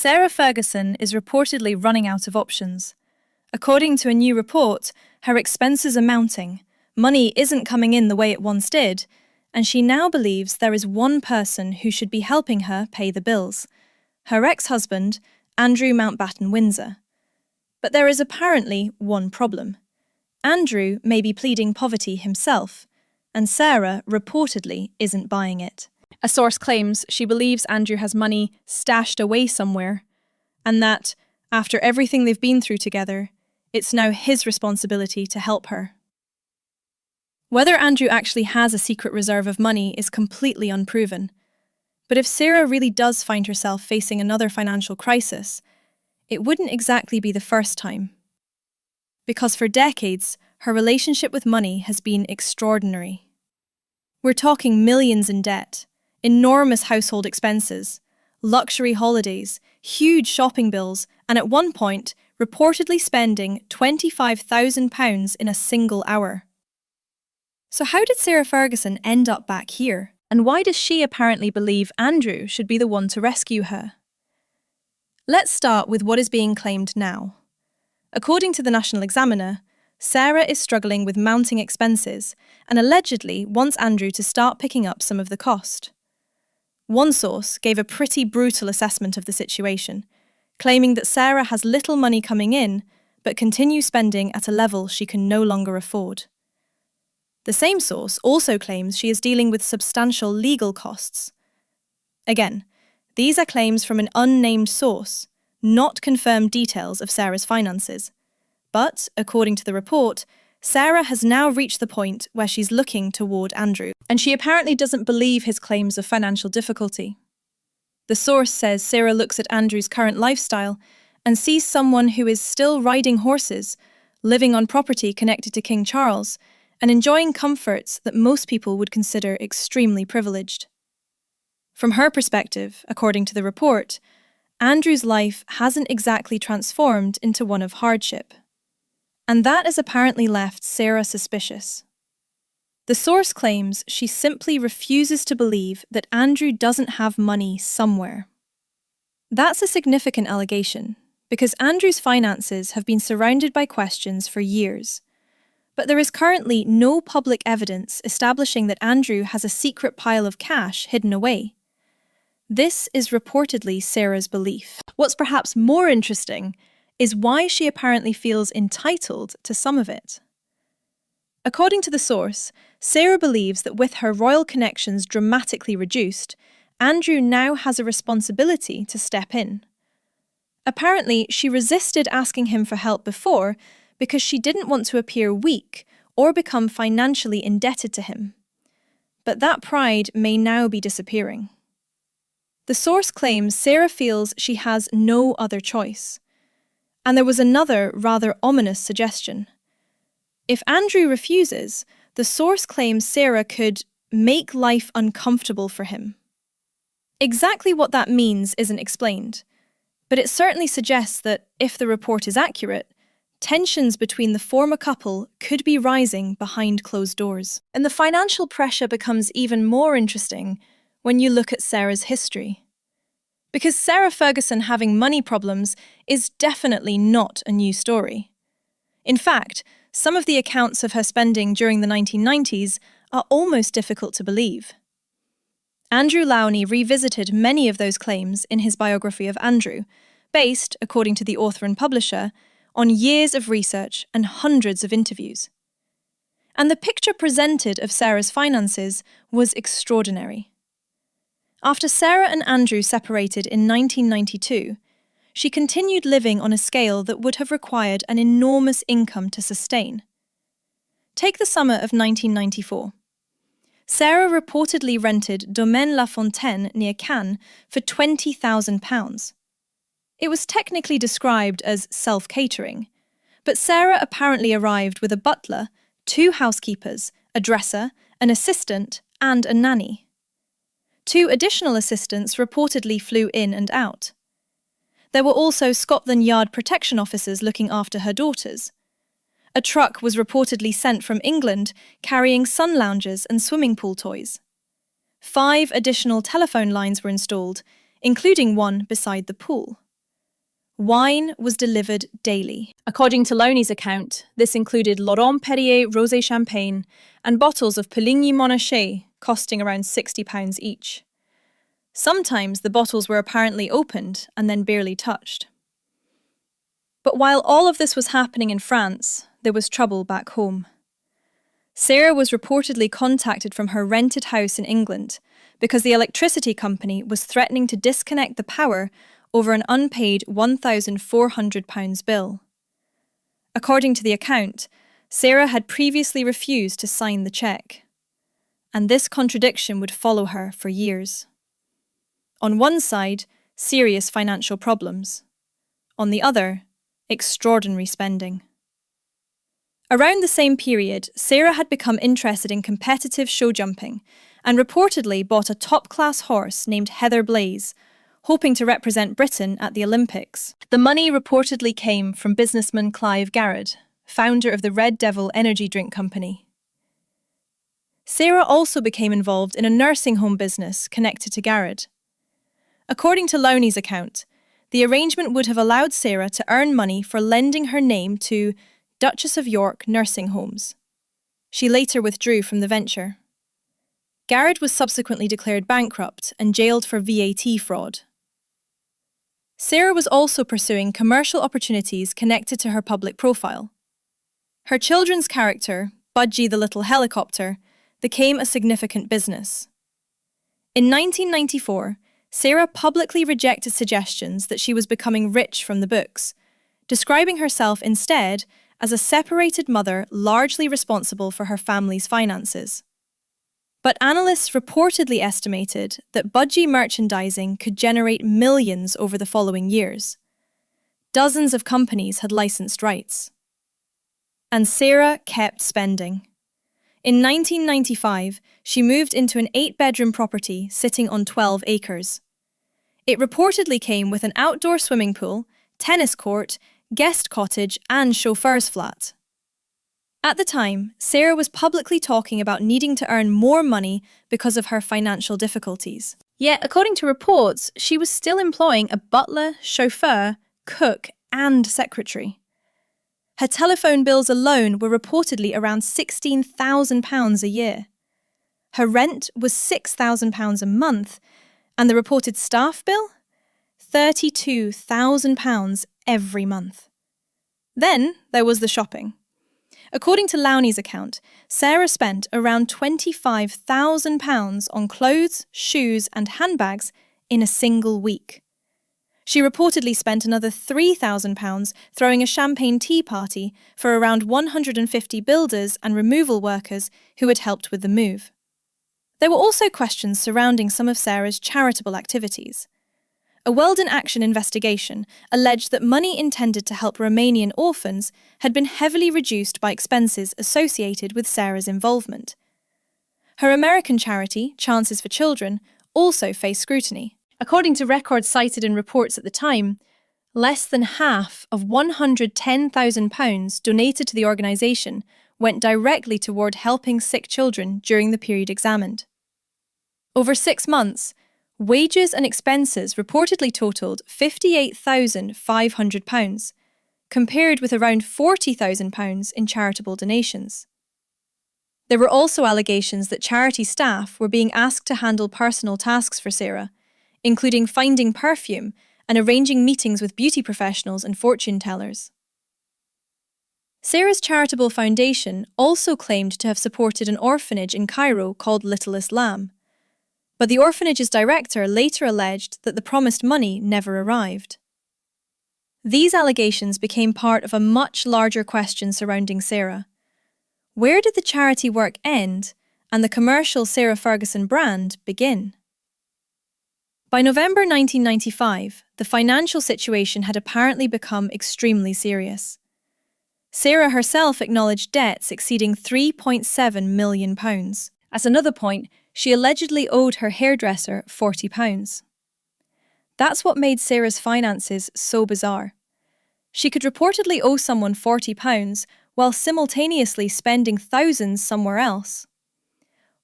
Sarah Ferguson is reportedly running out of options. According to a new report, her expenses are mounting, money isn't coming in the way it once did, and she now believes there is one person who should be helping her pay the bills: her ex-husband, Andrew Mountbatten-Windsor. But there is apparently one problem. Andrew may be pleading poverty himself, and Sarah reportedly isn't buying it. A source claims she believes Andrew has money stashed away somewhere, and that, after everything they've been through together, it's now his responsibility to help her. Whether Andrew actually has a secret reserve of money is completely unproven. But if Sarah really does find herself facing another financial crisis, it wouldn't exactly be the first time. Because for decades, her relationship with money has been extraordinary. We're talking millions in debt, enormous household expenses, luxury holidays, huge shopping bills, and at one point, reportedly spending £25,000 in a single hour. So how did Sarah Ferguson end up back here? And why does she apparently believe Andrew should be the one to rescue her? Let's start with what is being claimed now. According to the National Examiner, Sarah is struggling with mounting expenses and allegedly wants Andrew to start picking up some of the cost. One source gave a pretty brutal assessment of the situation, claiming that Sarah has little money coming in but continues spending at a level she can no longer afford. The same source also claims she is dealing with substantial legal costs. Again, these are claims from an unnamed source, not confirmed details of Sarah's finances. But, according to the report, Sarah has now reached the point where she's looking toward Andrew, and she apparently doesn't believe his claims of financial difficulty. The source says Sarah looks at Andrew's current lifestyle and sees someone who is still riding horses, living on property connected to King Charles, and enjoying comforts that most people would consider extremely privileged. From her perspective, according to the report, Andrew's life hasn't exactly transformed into one of hardship. And that has apparently left Sarah suspicious. The source claims she simply refuses to believe that Andrew doesn't have money somewhere. That's a significant allegation, because Andrew's finances have been surrounded by questions for years. But there is currently no public evidence establishing that Andrew has a secret pile of cash hidden away. This is reportedly Sarah's belief. What's perhaps more interesting is why she apparently feels entitled to some of it. According to the source, Sarah believes that with her royal connections dramatically reduced, Andrew now has a responsibility to step in. Apparently, she resisted asking him for help before because she didn't want to appear weak or become financially indebted to him. But that pride may now be disappearing. The source claims Sarah feels she has no other choice. And there was another rather ominous suggestion. If Andrew refuses, the source claims Sarah could make life uncomfortable for him. Exactly what that means isn't explained, but it certainly suggests that, if the report is accurate, tensions between the former couple could be rising behind closed doors. And the financial pressure becomes even more interesting when you look at Sarah's history. Because Sarah Ferguson having money problems is definitely not a new story. In fact, some of the accounts of her spending during the 1990s are almost difficult to believe. Andrew Lowney revisited many of those claims in his biography of Andrew, based, according to the author and publisher, on years of research and hundreds of interviews. And the picture presented of Sarah's finances was extraordinary. After Sarah and Andrew separated in 1992, she continued living on a scale that would have required an enormous income to sustain. Take the summer of 1994. Sarah reportedly rented Domaine La Fontaine near Cannes for £20,000. It was technically described as self-catering, but Sarah apparently arrived with a butler, 2 housekeepers, a dresser, an assistant, and a nanny. 2 additional assistants reportedly flew in and out. There were also Scotland Yard protection officers looking after her daughters. A truck was reportedly sent from England carrying sun loungers and swimming pool toys. 5 additional telephone lines were installed, including one beside the pool. Wine was delivered daily. According to Lowney's account, this included Laurent Perrier rosé champagne and bottles of Puligny Montrachet costing around £60 each. Sometimes the bottles were apparently opened and then barely touched. But while all of this was happening in France, there was trouble back home. Sarah was reportedly contacted from her rented house in England because the electricity company was threatening to disconnect the power over an unpaid £1,400 bill. According to the account, Sarah had previously refused to sign the cheque, and this contradiction would follow her for years. On one side, serious financial problems. On the other, extraordinary spending. Around the same period, Sarah had become interested in competitive show jumping and reportedly bought a top-class horse named Heather Blaze, hoping to represent Britain at the Olympics. The money reportedly came from businessman Clive Garrett, founder of the Red Devil energy drink company. Sarah also became involved in a nursing home business connected to Garrett. According to Lowney's account, the arrangement would have allowed Sarah to earn money for lending her name to Duchess of York nursing homes. She later withdrew from the venture. Garrett was subsequently declared bankrupt and jailed for VAT fraud. Sarah was also pursuing commercial opportunities connected to her public profile. Her children's character, Budgie the Little Helicopter, became a significant business. In 1994, Sarah publicly rejected suggestions that she was becoming rich from the books, describing herself instead as a separated mother largely responsible for her family's finances. But analysts reportedly estimated that Budgie merchandising could generate millions over the following years. Dozens of companies had licensed rights. And Sarah kept spending. In 1995, she moved into an 8-bedroom property sitting on 12 acres. It reportedly came with an outdoor swimming pool, tennis court, guest cottage, and chauffeur's flat. At the time, Sarah was publicly talking about needing to earn more money because of her financial difficulties. Yet, according to reports, she was still employing a butler, chauffeur, cook, and secretary. Her telephone bills alone were reportedly around £16,000 a year. Her rent was £6,000 a month, and the reported staff bill? £32,000 every month. Then there was the shopping. According to Lowney's account, Sarah spent around £25,000 on clothes, shoes, and handbags in a single week. She reportedly spent another £3,000 throwing a champagne tea party for around 150 builders and removal workers who had helped with the move. There were also questions surrounding some of Sarah's charitable activities. A Weldon Action investigation alleged that money intended to help Romanian orphans had been heavily reduced by expenses associated with Sarah's involvement. Her American charity, Chances for Children, also faced scrutiny. According to records cited in reports at the time, less than half of £110,000 donated to the organisation went directly toward helping sick children during the period examined. Over 6 months, wages and expenses reportedly totalled £58,500, compared with around £40,000 in charitable donations. There were also allegations that charity staff were being asked to handle personal tasks for Sarah, including finding perfume and arranging meetings with beauty professionals and fortune tellers. Sarah's charitable foundation also claimed to have supported an orphanage in Cairo called Littlest Lamb, but the orphanage's director later alleged that the promised money never arrived. These allegations became part of a much larger question surrounding Sarah. Where did the charity work end and the commercial Sarah Ferguson brand begin? By November 1995, the financial situation had apparently become extremely serious. Sarah herself acknowledged debts exceeding £3.7 million. At another point, she allegedly owed her hairdresser £40. That's what made Sarah's finances so bizarre. She could reportedly owe someone £40 while simultaneously spending thousands somewhere else.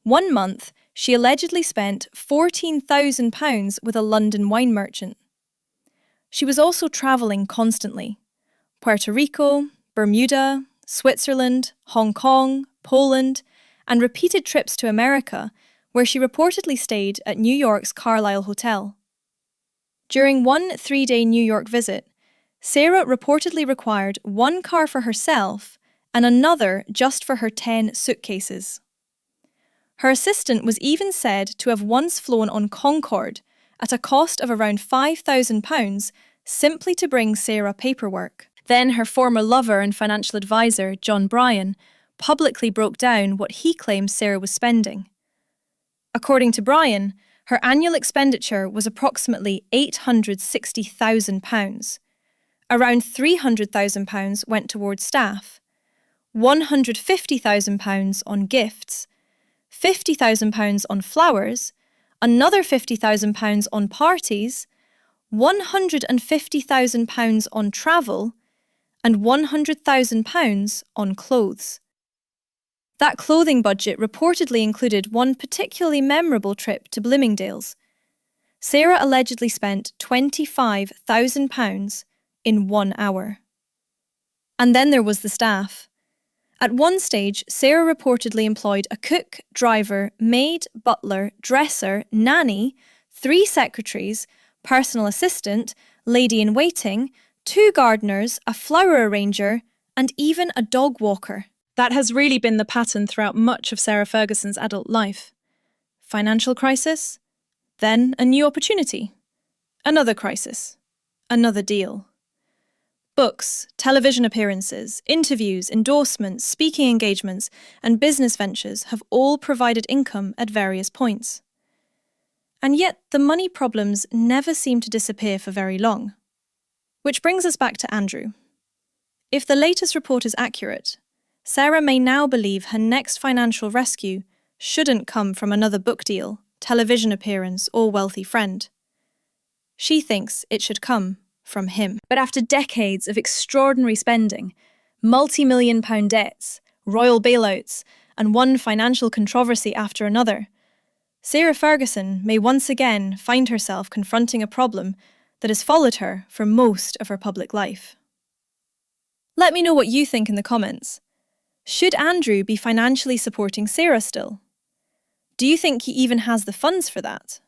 One month, she allegedly spent £14,000 with a London wine merchant. She was also travelling constantly. Puerto Rico, Bermuda, Switzerland, Hong Kong, Poland, and repeated trips to America, where she reportedly stayed at New York's Carlisle Hotel. During one 3-day New York visit, Sarah reportedly required one car for herself and another just for her 10 suitcases. Her assistant was even said to have once flown on Concorde at a cost of around £5,000 simply to bring Sarah paperwork. Then her former lover and financial advisor, John Bryan, publicly broke down what he claimed Sarah was spending. According to Bryan, her annual expenditure was approximately £860,000. Around £300,000 went towards staff, £150,000 on gifts, £50,000 on flowers, another £50,000 on parties, £150,000 on travel, and £100,000 on clothes. That clothing budget reportedly included one particularly memorable trip to Bloomingdale's. Sarah allegedly spent £25,000 in 1 hour. And then there was the staff. At one stage, Sarah reportedly employed a cook, driver, maid, butler, dresser, nanny, 3 secretaries, personal assistant, lady-in-waiting, 2 gardeners, a flower arranger, and even a dog walker. That has really been the pattern throughout much of Sarah Ferguson's adult life. Financial crisis, then a new opportunity, another crisis, another deal. Books, television appearances, interviews, endorsements, speaking engagements, and business ventures have all provided income at various points. And yet the money problems never seem to disappear for very long. Which brings us back to Andrew. If the latest report is accurate, Sarah may now believe her next financial rescue shouldn't come from another book deal, television appearance, or wealthy friend. She thinks it should come from him. But after decades of extraordinary spending, multi-million-pound debts, royal bailouts, and one financial controversy after another, Sarah Ferguson may once again find herself confronting a problem that has followed her for most of her public life. Let me know what you think in the comments. Should Andrew be financially supporting Sarah still? Do you think he even has the funds for that?